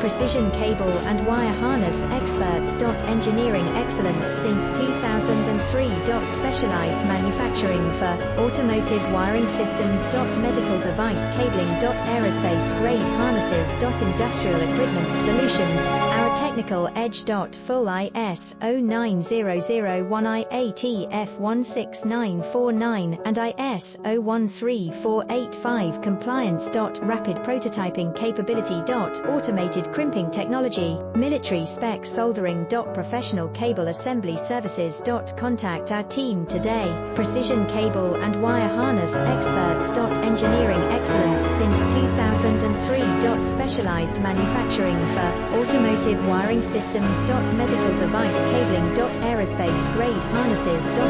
Precision cable and wire harness experts. Engineering excellence since 2003. Specialized manufacturing for automotive wiring systems. Medical device cabling. Aerospace grade harnesses. Industrial equipment solutions. Our technical edge. Full ISO 9001 IATF 16949 and ISO 13485 compliance. Rapid prototyping capability. Automated crimping technology. Military spec soldering. Professional cable assembly services. Contact our team today. Precision cable and wire harness experts. Engineering excellence since 2003. Specialized manufacturing for automotive wiring systems. Medical device cabling. Aerospace grade harnesses.